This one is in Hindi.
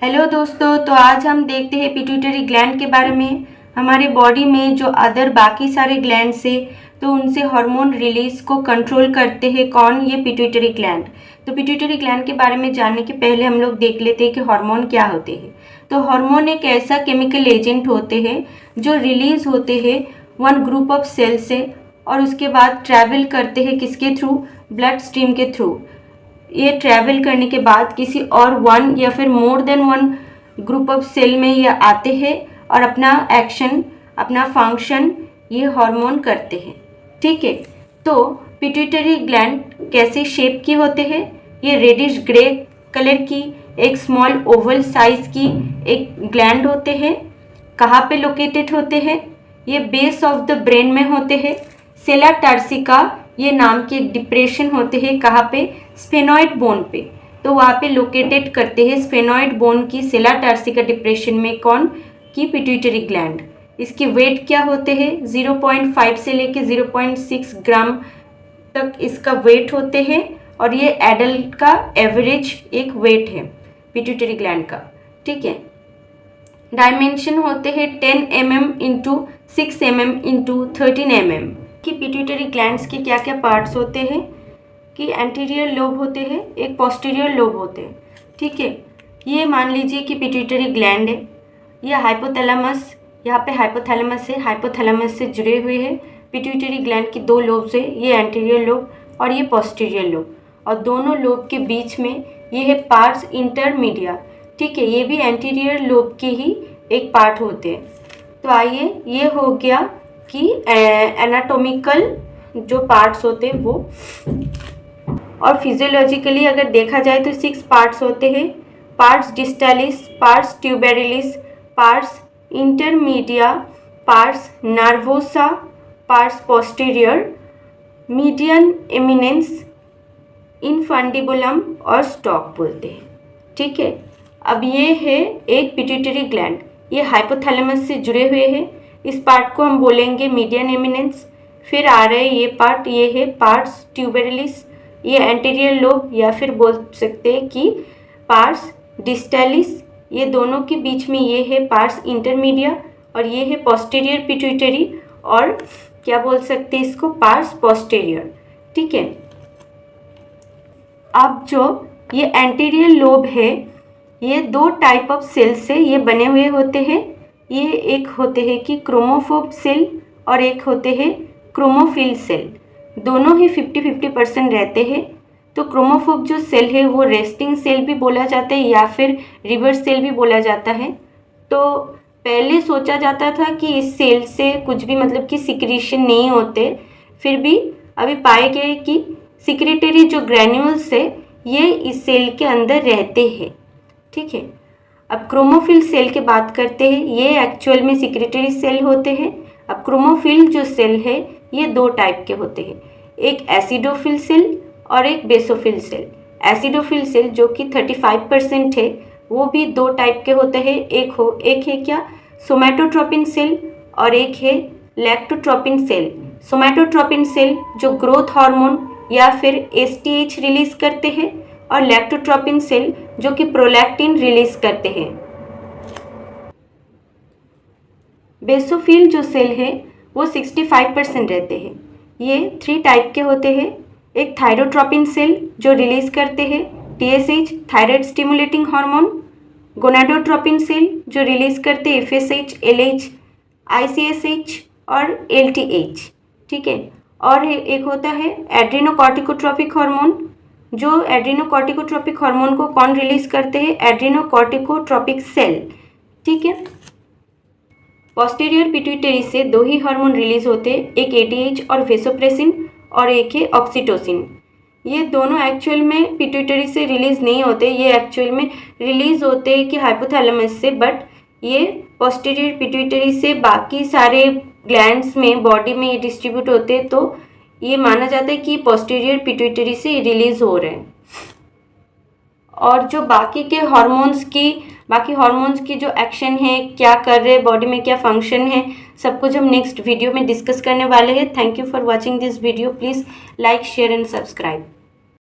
हेलो दोस्तों, तो आज हम देखते हैं पिट्यूटरी ग्लैंड के बारे में। हमारे बॉडी में जो अदर बाकी सारे ग्लैंड्स है तो उनसे हार्मोन रिलीज को कंट्रोल करते हैं कौन? ये पिट्यूटरी ग्लैंड। तो पिट्यूटरी ग्लैंड के बारे में जानने के पहले हम लोग देख लेते हैं कि हार्मोन क्या होते हैं। तो हार्मोन एक ऐसा केमिकल एजेंट होते हैं जो रिलीज होते हैं वन ग्रुप ऑफ सेल से और उसके बाद ट्रैवल करते हैं किसके थ्रू? ब्लड स्ट्रीम के थ्रू। ये ट्रैवल करने के बाद किसी और वन या फिर more than one group of cell में ये आते हैं और अपना एक्शन, अपना फंक्शन ये हार्मोन करते हैं। ठीक है, तो पिट्यूटरी ग्लैंड कैसे शेप की होते हैं? ये रेडिश ग्रे कलर की एक स्मॉल ओवल साइज की एक ग्लैंड होते हैं। कहाँ पे लोकेटेड होते हैं? ये बेस ऑफ द ब्रेन में होते हैं। सेला टर्सिका ये नाम की एक डिप्रेशन होते हैं। कहाँ पे? स्फेनॉइड बोन पे। तो वहाँ पे लोकेटेड करते हैं स्फेनॉइड बोन की सेला टर्सिका डिप्रेशन में कौन? की पिट्यूटरी ग्लैंड। इसकी वेट क्या होते हैं? 0.5 से लेके 0.6 ग्राम तक इसका वेट होते हैं और ये एडल्ट का एवरेज एक वेट है पिट्यूटरी ग्लैंड का। ठीक है, डायमेंशन होते हैं 10 mm into 6 mm into 13 mm कि पिट्यूटरी ग्लैंड्स के क्या क्या पार्ट्स होते हैं कि एंटीरियर लोब होते हैं, एक पोस्टीरियर लोब होते हैं। ठीक है, ये मान लीजिए कि पिट्यूटरी ग्लैंड है, ये हाइपोथैलेमस, यहाँ पे हाइपोथैलेमस है, हाइपोथैलेमस से जुड़े हुए हैं पिट्यूटरी ग्लैंड की दो लोब्स है, ये एंटीरियर लोब और ये पोस्टीरियर लोब, और दोनों लोब के बीच में ये है पार्स इंटरमीडिया। ठीक है, ये भी एंटीरियर लोब के ही एक पार्ट होते हैं। तो आइए, ये हो गया कि एनाटॉमिकल जो पार्ट्स होते हैं वो, और फिजियोलॉजिकली अगर देखा जाए तो 6 पार्ट्स होते हैं। Pars distalis, pars tuberalis, pars intermedia, pars nervosa, pars posterior, median eminence, infundibulum और स्टॉक बोलते हैं। ठीक है, अब ये है एक पिट्यूटरी ग्लैंड, ये हाइपोथैलेमस से जुड़े हुए हैं। इस पार्ट को हम बोलेंगे मीडियन एमिनेंस। फिर आ रहे ये पार्ट, ये है पार्ट्स ट्यूबेरिलिस, ये एंटीरियर लोब या फिर बोल सकते हैं कि पार्ट्स डिस्टालिस, ये दोनों के बीच में ये है पार्ट्स इंटरमीडिया, और ये है पोस्टीरियर पिट्यूटरी, और क्या बोल सकते हैं इसको? Parts posterior. ठीक है, अब जो ये एंटीरियर लोब है ये दो टाइप ऑफ सेल से ये बने हुए होते हैं। ये एक होते हैं कि क्रोमोफोब सेल और एक होते हैं क्रोमोफिल सेल। दोनों ही 50-50% रहते हैं। तो क्रोमोफोब जो सेल है वो रेस्टिंग सेल भी बोला जाता है या फिर रिवर्स सेल भी बोला जाता है। तो पहले सोचा जाता था कि इस सेल से कुछ भी मतलब कि सिक्रीशन नहीं होते, फिर भी अभी पाए गए कि सिक्रेटरी जो ग्रैन्यूल्स है ये इस सेल के अंदर रहते हैं। ठीक है, अब क्रोमोफिल सेल की बात करते हैं। ये एक्चुअल में सिक्रेटरी सेल होते हैं। अब क्रोमोफिल जो सेल है ये दो टाइप के होते हैं, एक एसिडोफिल सेल और एक बेसोफिल सेल। एसिडोफिल सेल जो कि 35% है वो भी दो टाइप के होते हैं। एक है क्या? सोमैटोट्रोपिन सेल और एक है लैक्टोट्रोपिन सेल। सोमैटोट्रोपिन सेल जो ग्रोथ हार्मोन या फिर एसटीएच रिलीज करते हैं, और लैक्टोट्रोपिन सेल जो कि प्रोलैक्टिन रिलीज करते हैं। बेसोफिल जो सेल है वो 65% रहते हैं। ये 3 टाइप के होते हैं, एक थायरोट्रोपिन सेल जो रिलीज करते हैं TSH, thyroid stimulating hormone, gonadotropin cell जो रिलीज करते हैं एफएसएच, एलएच, आईसीएसएच और एलटीएच। ठीक है, और एक होता है एड्रीनोकॉर्टिकोट्रोपिक हार्मोन, जो एड्रीनोकॉर्टिकोट्रोपिक हार्मोन को कौन रिलीज करते हैं? एड्रीनोकॉर्टिकोट्रोपिक सेल। ठीक है, पोस्टीरियर पिट्यूटरी से 2 ही हार्मोन रिलीज होते हैं, एक एटीएच और वेसोप्रेसिन, और एक है ऑक्सीटोसिन। ये दोनों एक्चुअल में पिट्यूटरी से रिलीज नहीं होते, ये एक्चुअल में रिलीज होते हैं कि हाइपोथैलेमस से, बट ये पोस्टीरियर पिट्यूटरी से बाकी सारे ग्लैंड्स में बॉडी में ये डिस्ट्रीब्यूट होते हैं। तो ये माना जाता है कि पोस्टीरियर पिट्यूटरी से रिलीज हो रहे हैं। और जो बाकी हार्मोन्स की जो एक्शन है, क्या कर रहे हैं बॉडी में, क्या फंक्शन है, सब कुछ हम नेक्स्ट वीडियो में डिस्कस करने वाले हैं। Thank you for watching this video. Please like, share and subscribe.